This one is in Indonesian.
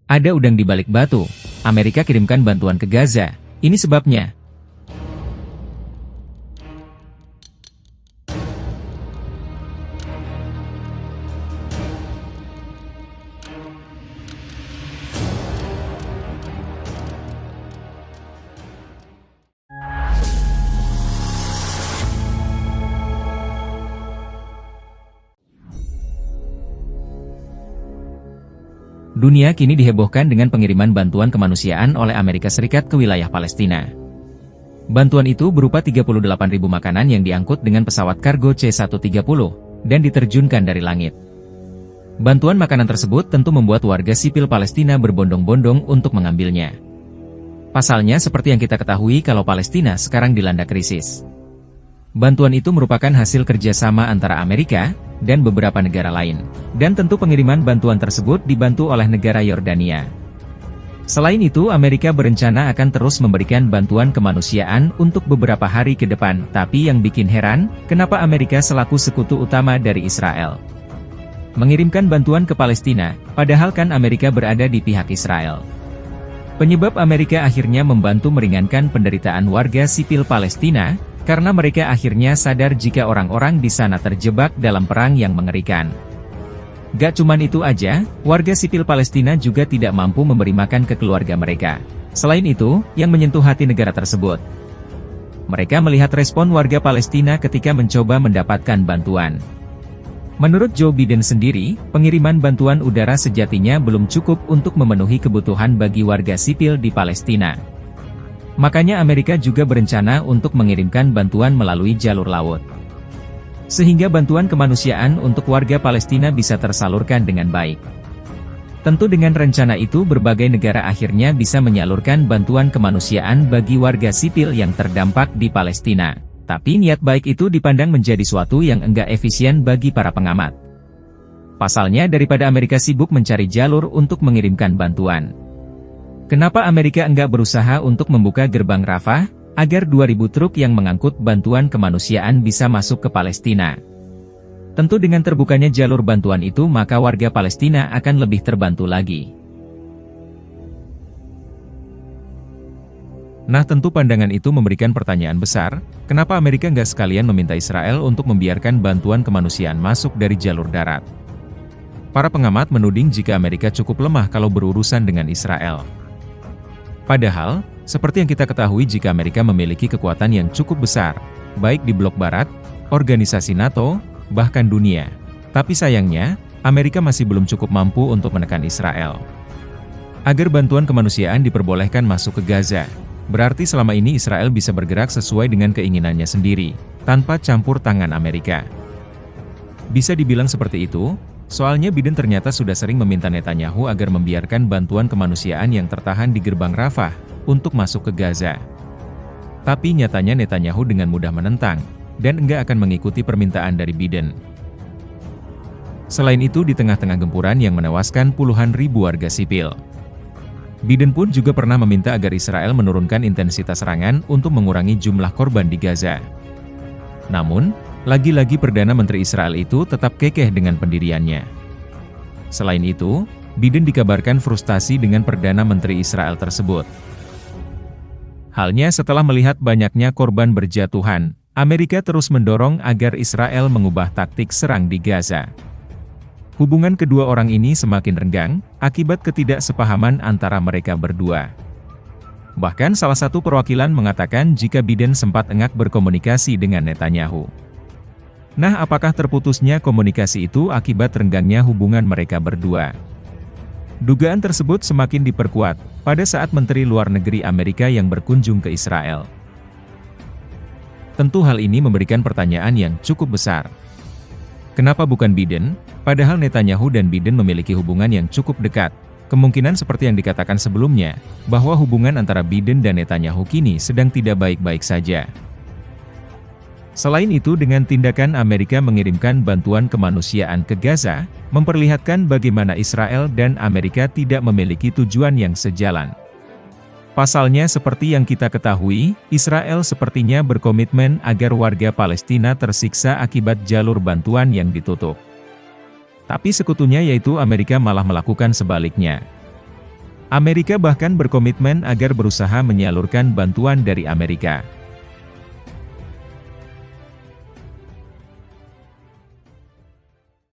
Ada udang di balik batu. Amerika kirimkan bantuan ke Gaza. Ini sebabnya. Dunia kini dihebohkan dengan pengiriman bantuan kemanusiaan oleh Amerika Serikat ke wilayah Palestina. Bantuan itu berupa 38.000 makanan yang diangkut dengan pesawat kargo C-130 dan diterjunkan dari langit. Bantuan makanan tersebut tentu membuat warga sipil Palestina berbondong-bondong untuk mengambilnya. Pasalnya seperti yang kita ketahui kalau Palestina sekarang dilanda krisis. Bantuan itu merupakan hasil kerjasama antara Amerika dan beberapa negara lain. Dan tentu pengiriman bantuan tersebut dibantu oleh negara Yordania. Selain itu, Amerika berencana akan terus memberikan bantuan kemanusiaan untuk beberapa hari ke depan. Tapi yang bikin heran, kenapa Amerika selaku sekutu utama dari Israel mengirimkan bantuan ke Palestina, padahal kan Amerika berada di pihak Israel. Penyebab Amerika akhirnya membantu meringankan penderitaan warga sipil Palestina, karena mereka akhirnya sadar jika orang-orang di sana terjebak dalam perang yang mengerikan. Gak cuman itu aja, warga sipil Palestina juga tidak mampu memberi makan ke keluarga mereka. Selain itu, yang menyentuh hati negara tersebut, mereka melihat respon warga Palestina ketika mencoba mendapatkan bantuan. Menurut Joe Biden sendiri, pengiriman bantuan udara sejatinya belum cukup untuk memenuhi kebutuhan bagi warga sipil di Palestina. Makanya Amerika juga berencana untuk mengirimkan bantuan melalui jalur laut. Sehingga bantuan kemanusiaan untuk warga Palestina bisa tersalurkan dengan baik. Tentu dengan rencana itu berbagai negara akhirnya bisa menyalurkan bantuan kemanusiaan bagi warga sipil yang terdampak di Palestina. Tapi niat baik itu dipandang menjadi suatu yang enggak efisien bagi para pengamat. Pasalnya daripada Amerika sibuk mencari jalur untuk mengirimkan bantuan, kenapa Amerika enggak berusaha untuk membuka gerbang Rafah, agar 2.000 truk yang mengangkut bantuan kemanusiaan bisa masuk ke Palestina? Tentu dengan terbukanya jalur bantuan itu maka warga Palestina akan lebih terbantu lagi. Nah tentu pandangan itu memberikan pertanyaan besar, kenapa Amerika nggak sekalian meminta Israel untuk membiarkan bantuan kemanusiaan masuk dari jalur darat? Para pengamat menuding jika Amerika cukup lemah kalau berurusan dengan Israel. Padahal, seperti yang kita ketahui jika Amerika memiliki kekuatan yang cukup besar, baik di blok barat, organisasi NATO, bahkan dunia. Tapi sayangnya, Amerika masih belum cukup mampu untuk menekan Israel. Agar bantuan kemanusiaan diperbolehkan masuk ke Gaza, berarti selama ini Israel bisa bergerak sesuai dengan keinginannya sendiri, tanpa campur tangan Amerika. Bisa dibilang seperti itu, soalnya Biden ternyata sudah sering meminta Netanyahu agar membiarkan bantuan kemanusiaan yang tertahan di gerbang Rafah, untuk masuk ke Gaza. Tapi nyatanya Netanyahu dengan mudah menentang, dan enggak akan mengikuti permintaan dari Biden. Selain itu di tengah-tengah gempuran yang menewaskan puluhan ribu warga sipil, Biden pun juga pernah meminta agar Israel menurunkan intensitas serangan untuk mengurangi jumlah korban di Gaza. Namun, lagi-lagi Perdana Menteri Israel itu tetap kekeh dengan pendiriannya. Selain itu, Biden dikabarkan frustasi dengan Perdana Menteri Israel tersebut. Halnya setelah melihat banyaknya korban berjatuhan, Amerika terus mendorong agar Israel mengubah taktik serang di Gaza. Hubungan kedua orang ini semakin renggang, akibat ketidaksepahaman antara mereka berdua. Bahkan salah satu perwakilan mengatakan jika Biden sempat engak berkomunikasi dengan Netanyahu. Nah, apakah terputusnya komunikasi itu akibat renggangnya hubungan mereka berdua? Dugaan tersebut semakin diperkuat pada saat Menteri Luar Negeri Amerika yang berkunjung ke Israel. Tentu hal ini memberikan pertanyaan yang cukup besar. Kenapa bukan Biden, padahal Netanyahu dan Biden memiliki hubungan yang cukup dekat? Kemungkinan seperti yang dikatakan sebelumnya, bahwa hubungan antara Biden dan Netanyahu kini sedang tidak baik-baik saja. Selain itu dengan tindakan Amerika mengirimkan bantuan kemanusiaan ke Gaza, memperlihatkan bagaimana Israel dan Amerika tidak memiliki tujuan yang sejalan. Pasalnya seperti yang kita ketahui, Israel sepertinya berkomitmen agar warga Palestina tersiksa akibat jalur bantuan yang ditutup. Tapi sekutunya yaitu Amerika malah melakukan sebaliknya. Amerika bahkan berkomitmen agar berusaha menyalurkan bantuan dari Amerika.